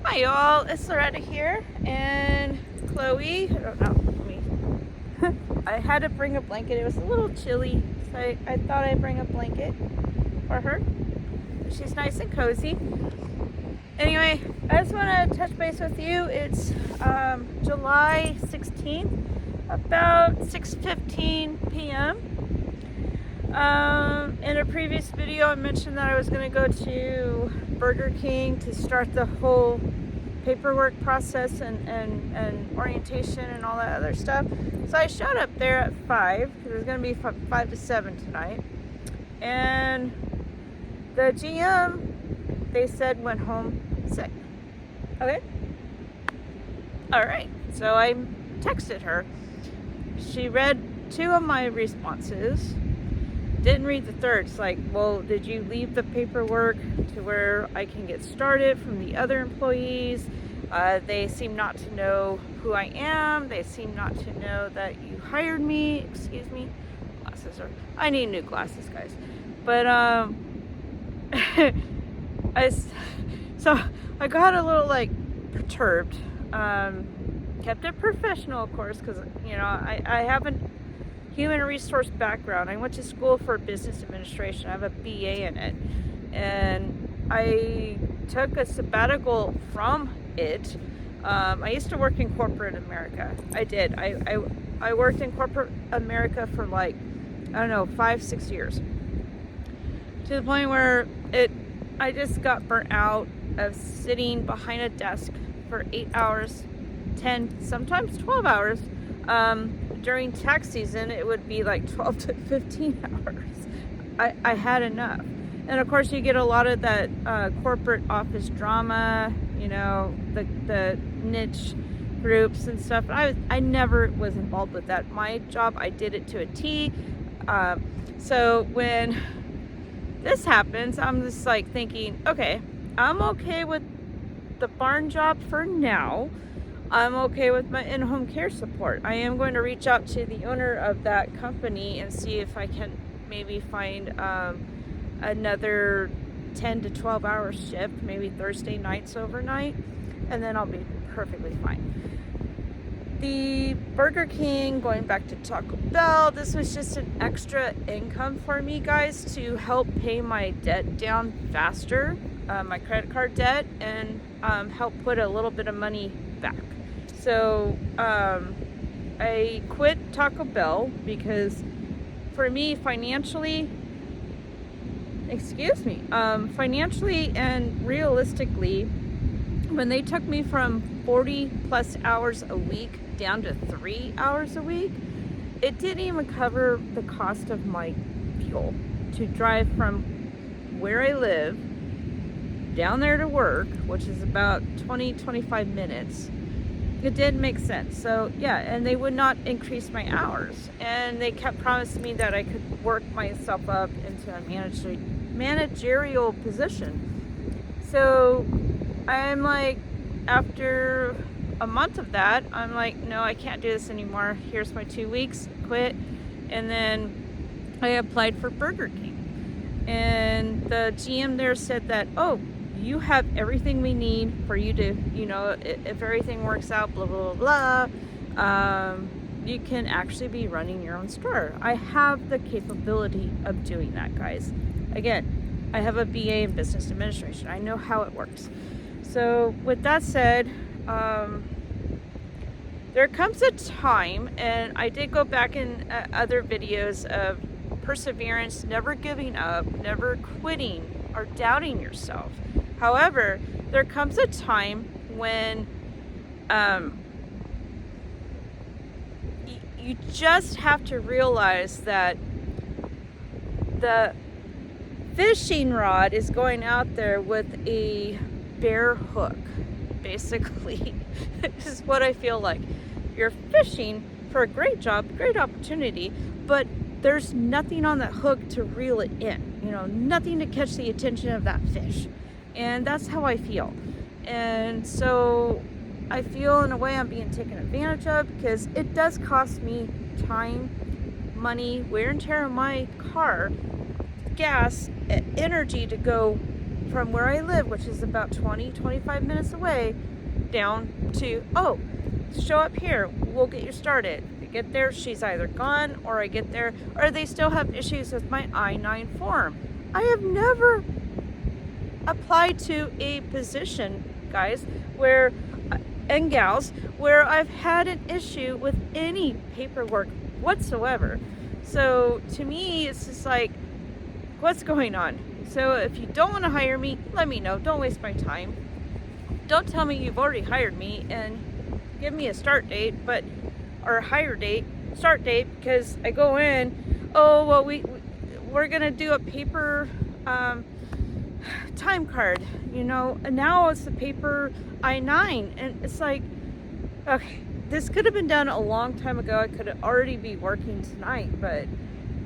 Hi y'all, it's Loretta here, and Chloe, I don't know, I had to bring a blanket. It was a little chilly, so I thought I'd bring a blanket for her. She's nice and cozy. Anyway, I just want to touch base with you. It's July 16th, about 6:15 p.m. In a previous video, I mentioned that I was going to go to Burger King to start the whole paperwork process and orientation and all that other stuff. So I showed up there at 5, because it was going to be 5 to 7 tonight. And the GM, they said, went home sick. Okay. All right. So I texted her. She read 2 of my responses. Didn't read the third. It's like, well, did you leave the paperwork to where I can get started from the other employees? They seem not to know who I am. They seem not to know that you hired me. Excuse me. I need new glasses, guys. But so I got a little perturbed. Kept it professional, of course, because I haven't human resource background. I went to school for business administration. I have a BA in it, and I took a sabbatical from it. I used to work in corporate America. I did. I worked in corporate America for 5-6 years, to the point where I just got burnt out of sitting behind a desk for 8 hours, 10, sometimes 12 hours. During tax season, it would be 12 to 15 hours. I had enough. And of course, you get a lot of that corporate office drama, the niche groups and stuff. I never was involved with that. My job, I did it to a T. So when this happens, I'm just thinking, okay, I'm okay with the barn job for now. I'm okay with my in-home care support. I am going to reach out to the owner of that company and see if I can maybe find another 10 to 12 hour shift, maybe Thursday nights overnight, and then I'll be perfectly fine. The Burger King, going back to Taco Bell, this was just an extra income for me, guys, to help pay my debt down faster, my credit card debt, and help put a little bit of money back. So I quit Taco Bell because for me, financially and realistically, when they took me from 40 plus hours a week down to 3 hours a week, it didn't even cover the cost of my fuel to drive from where I live down there to work, which is about 20-25 minutes. It did make sense. So yeah, and they would not increase my hours, and they kept promising me that I could work myself up into a managerial position. So I'm after a month of that, I'm no, I can't do this anymore. Here's my 2 weeks, quit. And then I applied for Burger King, and the GM there said that, oh, you have everything we need for you to, if everything works out, blah, blah, blah, blah, you can actually be running your own store. I have the capability of doing that, guys. Again, I have a BA in business administration. I know how it works. So with that said, there comes a time, and I did go back in other videos of perseverance, never giving up, never quitting or doubting yourself. However, there comes a time when you just have to realize that the fishing rod is going out there with a bare hook, basically. This is what I feel like. You're fishing for a great job, great opportunity, but there's nothing on that hook to reel it in, nothing to catch the attention of that fish. And that's how I feel. And so I feel in a way I'm being taken advantage of, because it does cost me time, money, wear and tear on my car, gas, energy to go from where I live, which is about 25 minutes away, down to, oh, show up here, we'll get you started. I get there, she's either gone, or I get there, or they still have issues with my I-9 form. I have never applied to a position, guys, where, and gals, where I've had an issue with any paperwork whatsoever. So to me, it's just like, what's going on? So if you don't want to hire me, let me know. Don't waste my time. Don't tell me you've already hired me and give me a start date, or a hire date, start date, because I go in, oh, well, we're gonna do a paper time card, you know, and now it's the paper I-9, and it's like, okay, this could have been done a long time ago. I could already be working tonight, but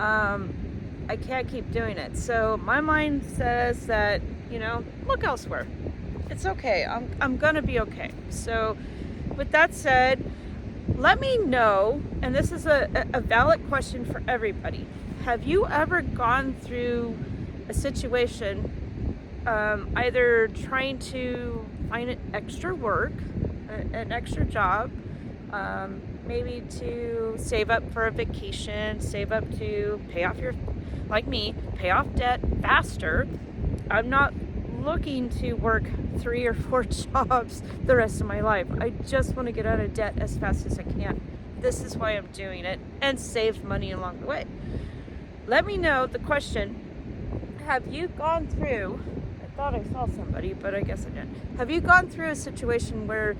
I can't keep doing it. So my mind says that, you know, look elsewhere. It's okay. I'm gonna be okay. So with that said, let me know, and this is a valid question for everybody. Have you ever gone through a situation, either trying to find an extra work, an extra job, maybe to save up for a vacation, save up to pay off like me, pay off debt faster? I'm not looking to work 3 or 4 jobs the rest of my life. I just want to get out of debt as fast as I can. This is why I'm doing it, and save money along the way. Let me know the question, have you gone through, I thought I saw somebody, but I guess I didn't. Have you gone through a situation where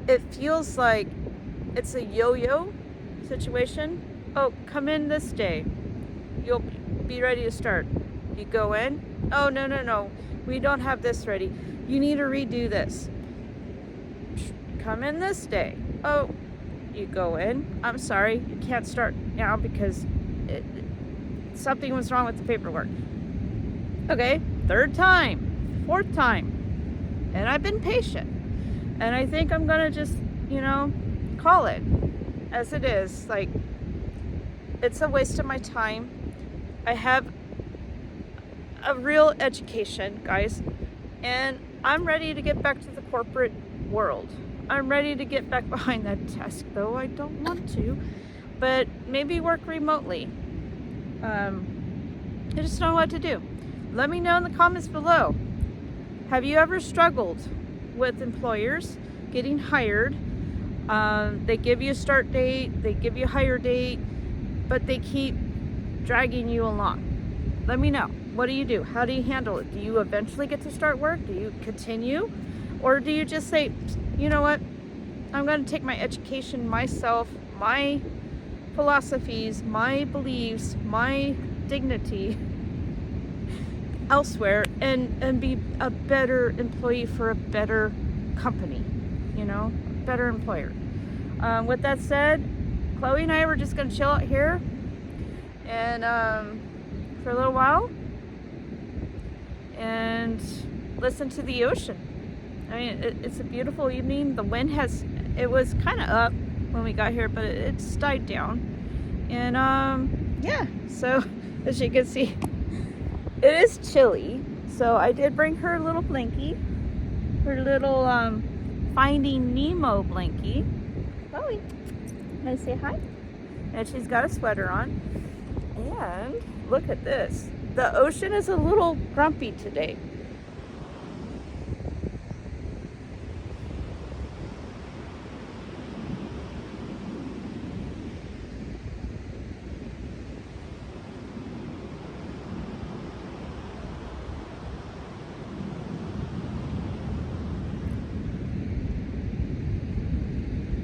it feels like it's a yo-yo situation? Oh, come in this day. You'll be ready to start. You go in. Oh, no. We don't have this ready. You need to redo this. Come in this day. Oh, you go in. I'm sorry, you can't start now because something was wrong with the paperwork. Okay, 3rd time, 4th time. And I've been patient. And I think I'm gonna just, you know, call it as it is. Like, it's a waste of my time. I have a real education, guys, and I'm ready to get back to the corporate world. I'm ready to get back behind that desk, though I don't want to, but maybe work remotely. I just don't know what to do. Let me know in the comments below. Have you ever struggled with employers getting hired? They give you a start date, they give you a hire date, but they keep dragging you along. Let me know. What do you do? How do you handle it? Do you eventually get to start work? Do you continue? Or do you just say, you know what? I'm going to take my education, myself, my philosophies, my beliefs, my dignity elsewhere, and be a better employee for a better company, you know, better employer. With that said, Chloe and I were just going to chill out here and for a little while and listen to the ocean. I mean, it's a beautiful evening. The wind it was kind of up when we got here, but it's died down. And yeah, so as you can see, it is chilly. So I did bring her a little blankie, her little Finding Nemo blankie. Chloe, wanna say hi? And she's got a sweater on. And look at this. The ocean is a little grumpy today.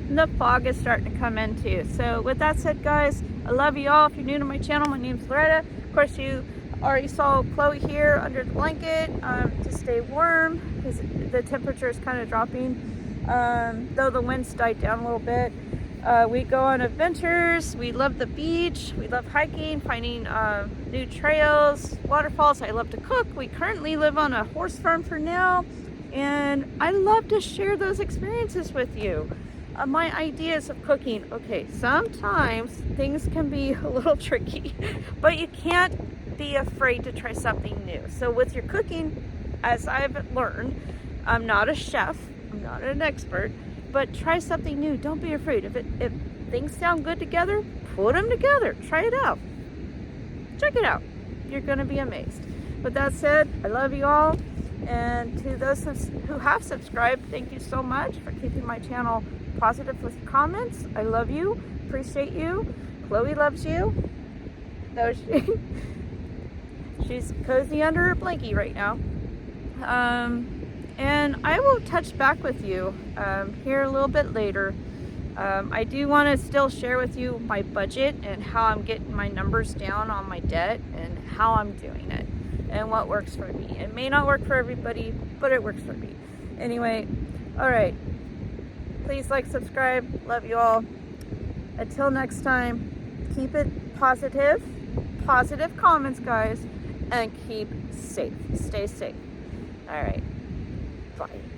The fog is starting to come in too. So with that said, guys, I love you all. If you're new to my channel, my name's Loretta. Of course, you already saw Chloe here under the blanket to stay warm because the temperature is kind of dropping. Though the winds died down a little bit. We go on adventures. We love the beach. We love hiking, finding new trails, waterfalls. I love to cook. We currently live on a horse farm for now, and I love to share those experiences with you. My ideas of cooking. Okay, sometimes things can be a little tricky, but you can't be afraid to try something new. So with your cooking, as I've learned, I'm not a chef, I'm not an expert, but try something new. Don't be afraid. If things sound good together, put them together. Try it out. Check it out. You're going to be amazed. With that said, I love you all. And to those who have subscribed, thank you so much for keeping my channel positive with comments. I love you. Appreciate you. Chloe loves you. Though she's cozy under her blankie right now. And I will touch back with you here a little bit later. I do want to still share with you my budget and how I'm getting my numbers down on my debt and how I'm doing it and what works for me. It may not work for everybody, but it works for me. Anyway, all right. Please like, subscribe. Love you all. Until next time, keep it positive. Positive comments, guys. And keep safe. Stay safe. All right. Bye.